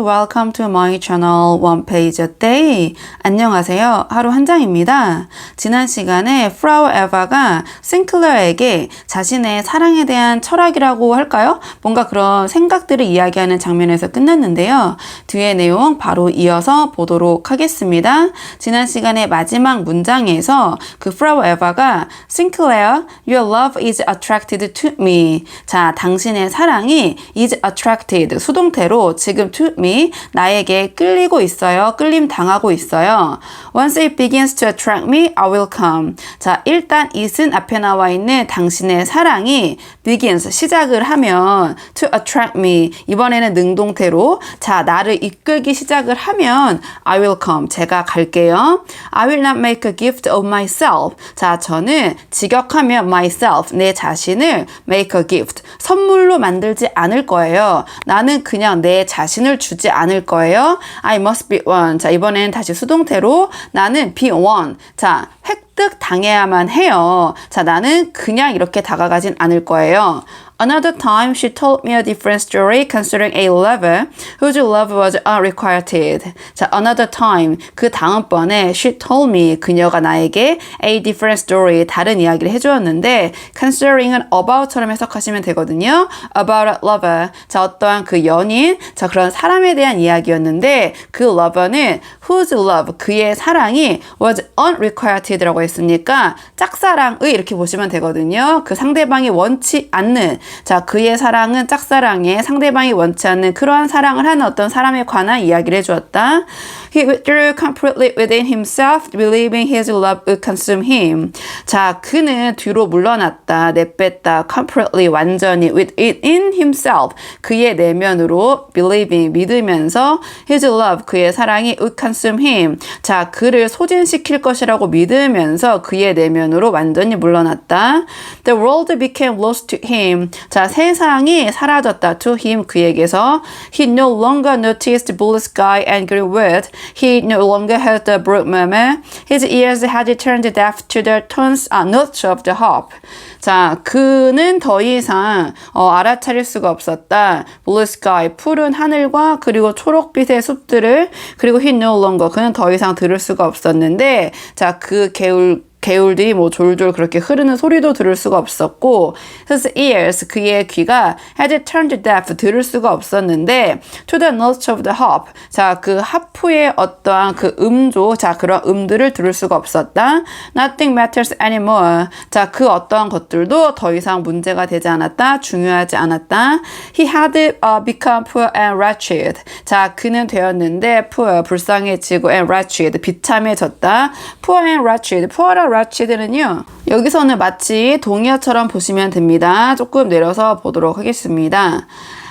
welcome to my channel One Page a Day. 안녕하세요. 하루 한 장입니다. 지난 시간에 Flower Eva가 싱클러에게 자신의 사랑에 대한 철학이라고 할까요? 뭔가 그런 생각들을 이야기하는 장면에서 끝났는데요. 뒤에 내용 바로 이어서 보도록 하겠습니다. 지난 시간에 마지막 문장에서 그 Flower Eva가 Sinclair, your love is attracted to me. 자, 당신의 사랑이 is attracted, 수동태로 지금 to me, 나에게 끌리고 있어요. 끌림 당하고 있어요. Once it begins to attract me, I will come. 자, 일단 it은 앞에 나와 있는 당신의 사랑이 begins, 시작을 하면 to attract me, 이번에는 능동태로 자, 나를 이끌기 시작을 하면 I will come, 제가 갈게요. I will not make a gift of myself. 자, 저는 직역하면 myself, 내 자신을 make a gift, 선물로 만들지 않을 거예요. 나는 그냥 내 자신을 주지 않을 거예요. I must be one. 자, 이번에는 다시 수동태로 나는 be one. 자, 획득 당해야만 해요. 자, 나는 그냥 이렇게 다가가진 않을 거예요. Another time she told me a different story concerning a lover whose love was unrequited. 자, another time, 그 다음번에 she told me, 그녀가 나에게 a different story, 다른 이야기를 해주었는데 concerning은 about처럼 해석하시면 되거든요. About a lover. 자, 어떠한 그 연인, 자, 그런 사람에 대한 이야기였는데 그 lover는 whose love, 그의 사랑이 was unrequited라고 했으니까 짝사랑의 이렇게 보시면 되거든요. 그 상대방이 원치 않는, 자, 그의 사랑은 짝사랑에 상대방이 원치 않는 그러한 사랑을 하는 어떤 사람에 관한 이야기를 해주었다. He withdrew completely within himself, believing his love would consume him. 자, 그는 뒤로 물러났다, 내뺐다, completely, 완전히, within himself, 그의 내면으로, believing, 믿으면서, his love, 그의 사랑이 would consume him. 자, 그를 소진시킬 것이라고 믿으면서 그의 내면으로 완전히 물러났다. The world became lost to him. 자, 세상이 사라졌다. To him, 그에게서. He no longer noticed blue sky and green wood. He no longer heard the brook murmur. His ears had turned deaf to the notes of the harp. 자, 그는 더 이상 알아차릴 수가 없었다. Blue sky, 푸른 하늘과 그리고 초록빛의 숲들을, 그리고 he no longer, 그는 더 이상 들을 수가 없었는데, 자, 그 개울들이 뭐 졸졸 그렇게 흐르는 소리도 들을 수가 없었고, his ears, 그의 귀가 had turned deaf, 들을 수가 없었는데, to the notes of the harp, 자, 그 하프의 어떠한 그 음조, 자, 그런 음들을 들을 수가 없었다. Nothing matters anymore. 자, 그 어떠한 것들도 더 이상 문제가 되지 않았다, 중요하지 않았다. He had become poor and wretched. 자, 그는 되었는데 poor, 불쌍해지고 and wretched, 비참해졌다. poor and wretched, poor랑 wretched는요, 여기서는 마치 동의어처럼 보시면 됩니다. 조금 내려서 보도록 하겠습니다.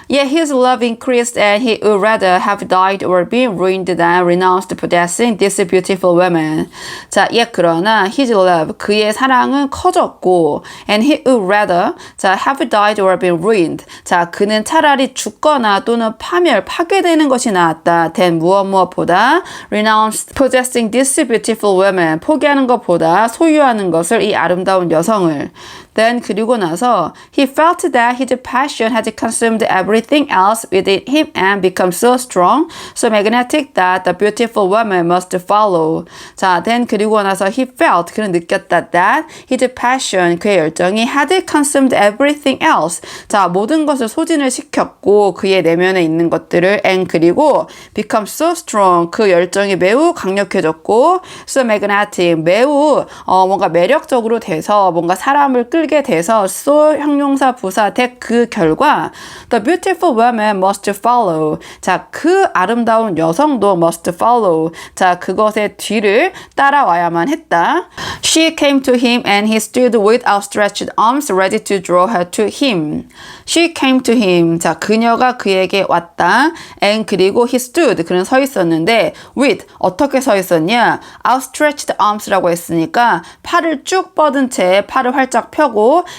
Yet his love increased and he would rather have died or been ruined than renounced possessing this beautiful woman. 자, 그러나 his love, 그의 사랑은 커졌고, and he would rather, 자, have died or been ruined. 자, 그는 차라리 죽거나 또는 파괴되는 것이 나았다. than 무엇보다 renounced possessing this beautiful woman. 포기하는 것보다 소유하는 것을, 이 아름다운 여성을. Then 그리고 나서 he felt that his passion had consumed everything else within him and become so strong, so magnetic that the beautiful woman must follow. 자, then 그리고 나서 he felt, 그는 느꼈다 that his passion, 그의 열정이 had consumed everything else. 자, 모든 것을 소진을 시켰고 그의 내면에 있는 것들을, and 그리고 become so strong, 그 열정이 매우 강력해졌고, so magnetic, 매우 뭔가 매력적으로 돼서 뭔가 사람을 끌게 돼서 so 형용사 부사 that, 그 결과 the beautiful woman must follow. 자, 그 아름다운 여성도 must follow. 자, 그것의 뒤를 따라와야만 했다. She came to him and he stood with outstretched arms ready to draw her to him. She came to him. 자, 그녀가 그에게 왔다. And 그리고 he stood, 그는 서 있었는데 with, 어떻게 서 있었냐? outstretched arms라고 했으니까 팔을 쭉 뻗은 채 팔을 활짝 펴고,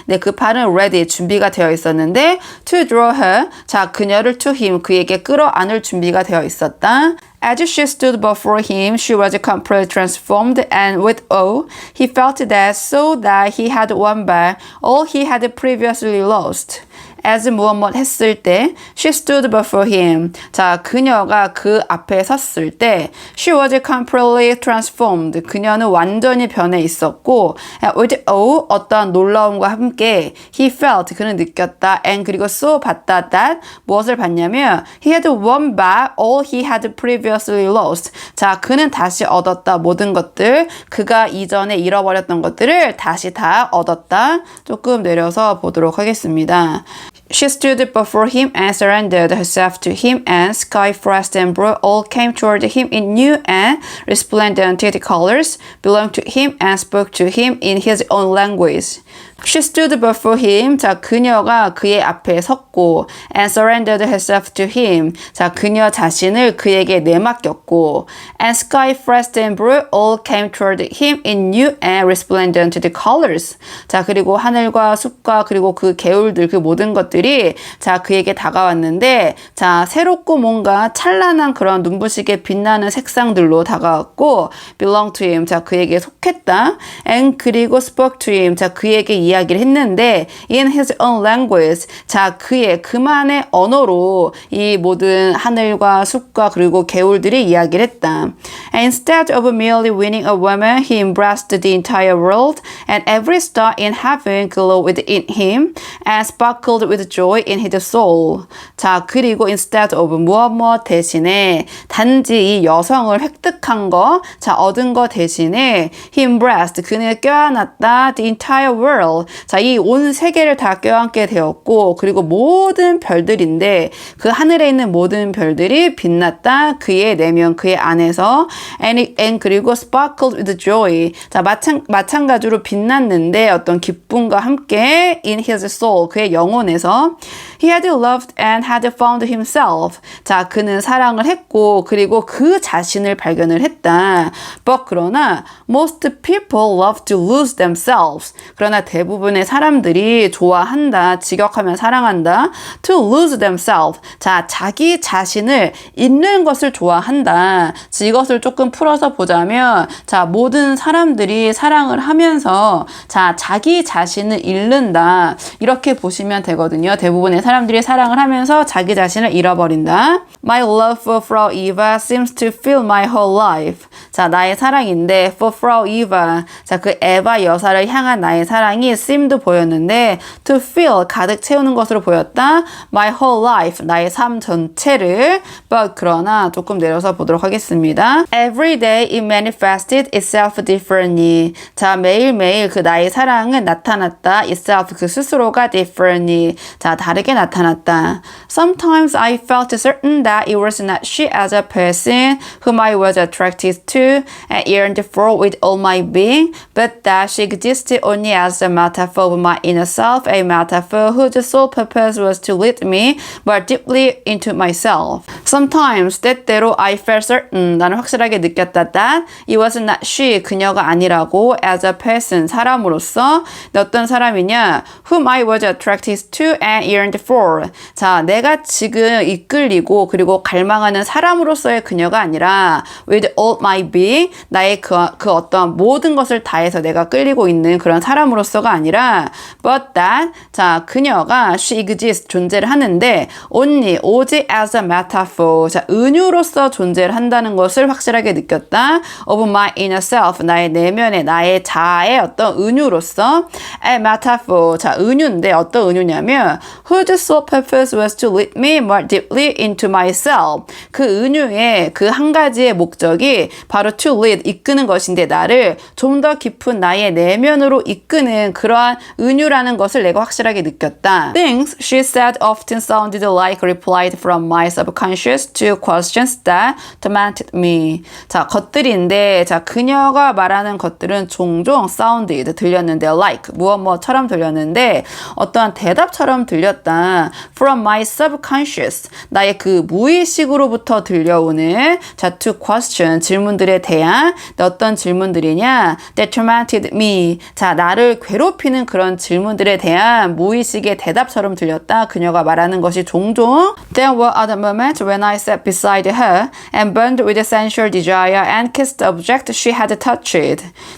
네, 그 팔은 ready, 준비가 되어 있었는데 to draw her, 자, 그녀를 to him, 그에게 끌어안을 준비가 되어 있었다. As she stood before him, she was completely transformed, and with awe, he felt that so that he had won back all he had previously lost. as 무엇 했을 때 she stood before him. 자, 그녀가 그 앞에 섰을 때 she was completely transformed. 그녀는 완전히 변해 있었고 with 어떠한 놀라움과 함께 he felt 그는 느꼈다 and 그리고 saw 봤다 that 무엇을 봤냐면 he had won back all he had previously lost. 자, 그는 다시 얻었다 모든 것들 그가 이전에 잃어버렸던 것들을 다시 다 얻었다. 조금 내려서 보도록 하겠습니다. She stood before him and surrendered herself to him, and sky, frost, and blue all came toward him in new and resplendent colors, belonged to him and spoke to him in his own language. She stood before him. 자, 그녀가 그의 앞에 섰고 and surrendered herself to him. 자, 그녀 자신을 그에게 내맡겼고 and sky, frost, and blue all came toward him in new and resplendent colors. 자, 그리고 하늘과 숲과 그리고 그 개울들 그 모든 것들이 자, 그에게 다가왔는데 자, 새롭고 뭔가 찬란한 그런 눈부시게 빛나는 색상들로 다가왔고 belong to him. 자, 그에게 속했다. and 그리고 spoke to him. 자, 그에게 이야기를 했는데 in his own language. 자, 그의 그만의 언어로 이 모든 하늘과 숲과 그리고 개울들이 이야기를 했다. And instead of merely winning a woman, he embraced the entire world, and every star in heaven glowed within him and sparkled with joy in his soul. 자, 그리고 instead of 무엇 대신에 단지 이 여성을 획득한 거, 자, 얻은 거 대신에 he embraced 그는 껴안았다 the entire world. 자, 이 온 세계를 다 껴안게 되었고 그리고 모든 별들인데 그 하늘에 있는 모든 별들이 빛났다 그의 내면 그의 안에서 and 그리고 sparkled with joy. 자, 마찬가지로 빛났는데 어떤 기쁨과 함께 in his soul 그의 영혼에서 he had loved and had found himself. 자, 그는 사랑을 했고 그리고 그 자신을 발견을 했다. But 그러나 most people love to lose themselves. 그러나 대부분의 사람들이 좋아한다, 직역하면 사랑한다. To lose themselves. 자, 자기 자신을 잃는 것을 좋아한다. 자, 이것을 조금 풀어서 보자면 자, 모든 사람들이 사랑을 하면서 자, 자기 자신을 잃는다. 이렇게 보시면 되거든요. 대부분의 사람들이 사랑을 하면서 자기 자신을 잃어버린다. My love for Frau Eva seems to fill my whole life. 자, 나의 사랑인데 for Frau Eva. 자, 그 에바 여사를 향한 나의 사랑이 seemed 보였는데 to fill 가득 채우는 것으로 보였다. My whole life. 나의 삶 전체를. But 그러나 조금 내려서 보도록 하겠습니다. Every day it manifested itself differently. 자, 매일매일 그 나의 사랑은 나타났다. itself 그 스스로가 differently. 자, 다르게 나타났다. Sometimes I felt certain that it was not she as a person whom I was attracted to and yearned for with all my being, but that she existed only as a metaphor of my inner self, a metaphor whose sole purpose was to lead me more deeply into myself. Sometimes 때때로 I felt certain 나는 확실하게 느꼈다 that it was not she 그녀가 아니라고 as a person 사람으로서 어떤 사람이냐 whom I was attracted to and yearned for. 자, 내가 지금 이끌리고 그리고 갈망하는 사람으로서의 그녀가 아니라 with all my being 나의 그 어떤 모든 것을 다해서 내가 끌리고 있는 그런 사람으로서가 아니라 but that 자, 그녀가 she exists 존재를 하는데 only 오직 as a metaphor 자, 은유로서 존재를 한다는 것을 확실하게 느꼈다. of my inner self 나의 내면의 나의 자아의 어떤 은유로서 a metaphor 자, 은유인데 어떤 은유냐면 whose sole purpose was to lead me more deeply into myself. 그 은유의 그 한 가지의 목적이 바로 to lead 이끄는 것인데 나를 좀 더 깊은 나의 내면으로 이끄는 그러한 은유라는 것을 내가 확실하게 느꼈다. Things she said often sounded like replies from my subconscious to questions that tormented me. 자, 것들인데 자, 그녀가 말하는 것들은 종종 sounded 들렸는데 like 무엇처럼 들렸는데 어떠한 대답처럼 들렸다. From my subconscious 나의 그 무의식으로부터 들려오는 자, to question 질문들의 질문들에 대한 어떤 질문들이냐? That tormented me. 자, 나를 괴롭히는 그런 질문들에 대한 무의식의 대답처럼 들렸다. 그녀가 말하는 것이 종종 There were other moments when I sat beside her and burned with a sensual desire and kissed the object she had touched.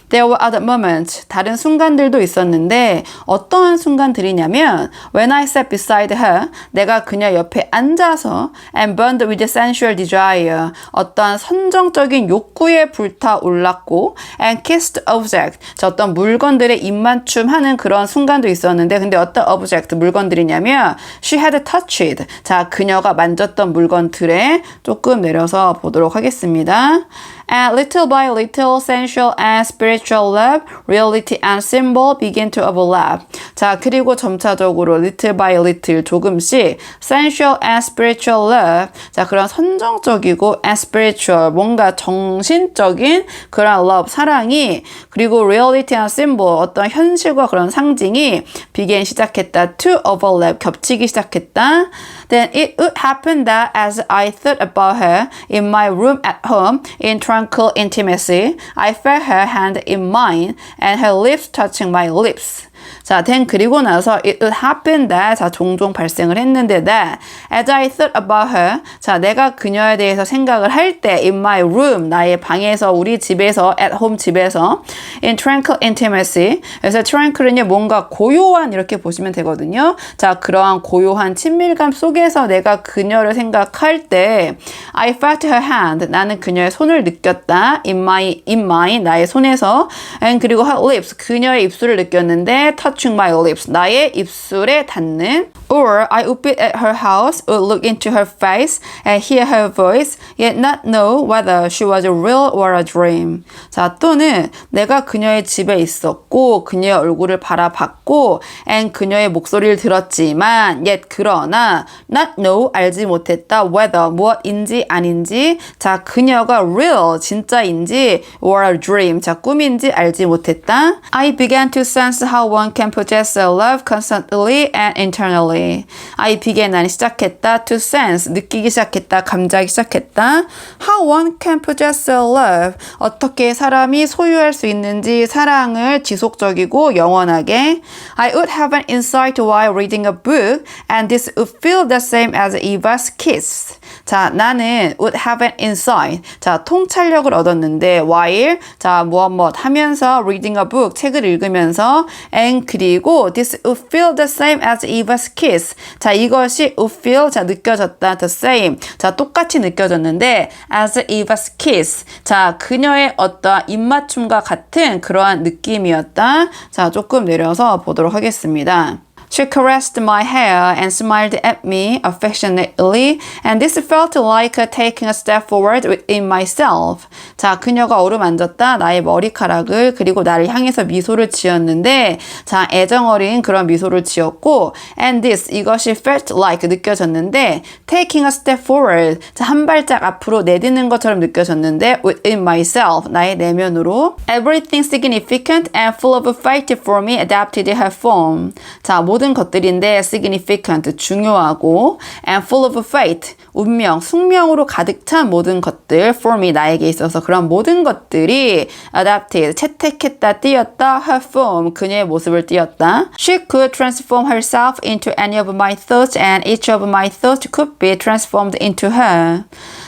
There were other moments. 다른 순간들도 있었는데 어떠한 순간들이냐면 When I sat beside her. 내가 그녀 옆에 앉아서 and burned with a sensual desire. 어떠한 선정적인 욕구에 불타올랐고 and kissed object. 자, 어떤 물건들의 입맞춤하는 그런 순간도 있었는데 근데 어떤 object 물건들이냐면 she had touched. 자, 그녀가 만졌던 물건들에 조금 내려서 보도록 하겠습니다. And little by little, sensual and spiritual love, reality and symbol begin to overlap. 자, 그리고 점차적으로 little by little 조금씩 sensual and spiritual love. 자, 그런 선정적이고 and spiritual 뭔가 정신적인 그런 love 사랑이 그리고 reality and symbol 어떤 현실과 그런 상징이 begin 시작했다. To overlap 겹치기 시작했다. Then it would happen that as I thought about her in my room at home in tranquil intimacy, I felt her hand in mine and her lips touching my lips. 자, then 그리고 나서 it would happen that 자, 종종 발생을 했는데 that as I thought about her 자, 내가 그녀에 대해서 생각을 할 때 in my room 나의 방에서 우리 집에서 at home 집에서 in tranquil intimacy 그래서 tranquil은요 뭔가 고요한 이렇게 보시면 되거든요. 자, 그러한 고요한 친밀감 속에서 내가 그녀를 생각할 때 I felt her hand 나는 그녀의 손을 느꼈다 in my 나의 손에서 and 그리고 her lips 그녀의 입술을 느꼈는데 touching my lips 나의 입술에 닿는 or I would be at her house would look into her face and hear her voice yet not know whether she was real or a dream. 자, 또는 내가 그녀의 집에 있었고 그녀의 얼굴을 바라봤고 and 그녀의 목소리를 들었지만 yet 그러나 not know 알지 못했다 whether 무엇인지 아닌지 자, 그녀가 real 진짜인지 or a dream 자, 꿈인지 알지 못했다. I began to sense how one can possess a love constantly and internally. I began 난 시작했다 to sense 느끼기 시작했다 감지하기 시작했다. How one can possess a love 어떻게 사람이 소유할 수 있는지 사랑을 지속적이고 영원하게. I would have an insight while reading a book and this would feel the same as Eva's kiss. 자, 나는 would have an insight. 자, 통찰력을 얻었는데 while 자, 무엇 하면서 reading a book 책을 읽으면서 and 그리고 this would feel the same as Eva's kiss. 자, 이것이 would feel 자, 느껴졌다 the same. 자, 똑같이 느껴졌는데 as Eva's kiss. 자, 그녀의 어떤 입맞춤과 같은 그러한 느낌이었다. 자, 조금 내려서 보도록 하겠습니다. She caressed my hair and smiled at me affectionately, and this felt like taking a step forward within myself. 자, 그녀가 어루만졌다 나의 머리카락을 그리고 나를 향해서 미소를 지었는데 자, 애정어린 그런 미소를 지었고 and this 이것이 felt like 느껴졌는데 taking a step forward 자, 한 발짝 앞으로 내딛는 것처럼 느껴졌는데 within myself 나의 내면으로 everything significant and full of faith for me adapted her form. 자, 모든 것들인데 significant 중요하고 and full of faith 운명, 숙명으로 가득 찬 모든 것들 for me 나에게 있어서 그런 모든 것들이 adapted 채택했다 띄었다 her form 그녀의 모습을 띄었다. She could transform herself into any of my thoughts and each of my thoughts could be transformed into her.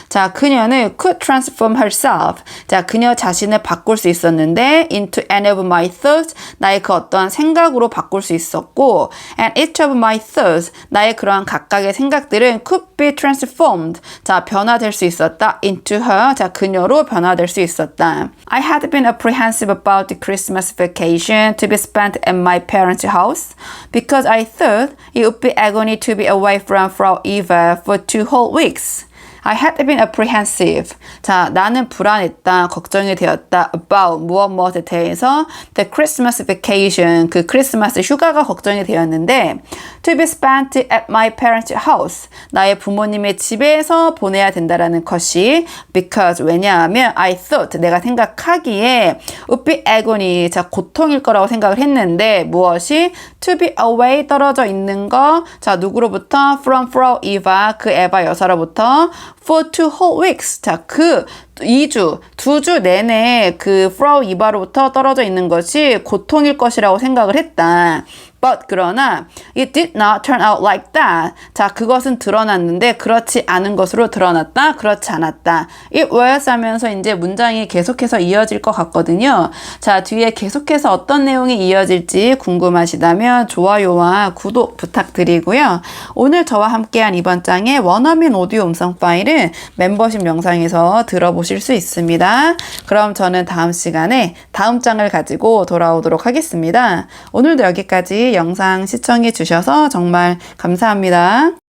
자, 그녀는 could transform herself. 자, 그녀 자신을 바꿀 수 있었는데 into any of my thoughts 나의 그 어떠한 생각으로 바꿀 수 있었고 and each of my thoughts 나의 그러한 각각의 생각들은 could be transformed. 자, 변화될 수 있었다 into her. 자, 그녀로 변화될 수 있었다. I had been apprehensive about the Christmas vacation to be spent at my parents' house because I thought it would be agony to be away from Frau Eva for 2 whole weeks. I had been apprehensive. 자, 나는 불안했다, 걱정이 되었다. About 무엇에 대해서 the Christmas vacation, 그 크리스마스 휴가가 걱정이 되었는데 to be spent at my parents' house, 나의 부모님의 집에서 보내야 된다라는 것이 because 왜냐하면 I thought 내가 생각하기에 would be agony, 자, 고통일 거라고 생각을 했는데 무엇이 to be away 떨어져 있는 거, 자, 누구로부터 from Frau Eva, 그 에바 여사로부터 for 2 whole weeks. 자, 그 2주, 2주 내내 그 프라우 이바로부터 떨어져 있는 것이 고통일 것이라고 생각을 했다. But 그러나 it did not turn out like that. 자, 그것은 드러났는데 그렇지 않은 것으로 드러났다. 그렇지 않았다. It was 하면서 이제 문장이 계속해서 이어질 것 같거든요. 자, 뒤에 계속해서 어떤 내용이 이어질지 궁금하시다면 좋아요와 구독 부탁드리고요. 오늘 저와 함께한 이번 장의 원어민 오디오 음성 파일은 멤버십 영상에서 들어보실 수 있습니다. 그럼 저는 다음 시간에 다음 장을 가지고 돌아오도록 하겠습니다. 오늘도 여기까지 영상 시청해 주셔서 정말 감사합니다.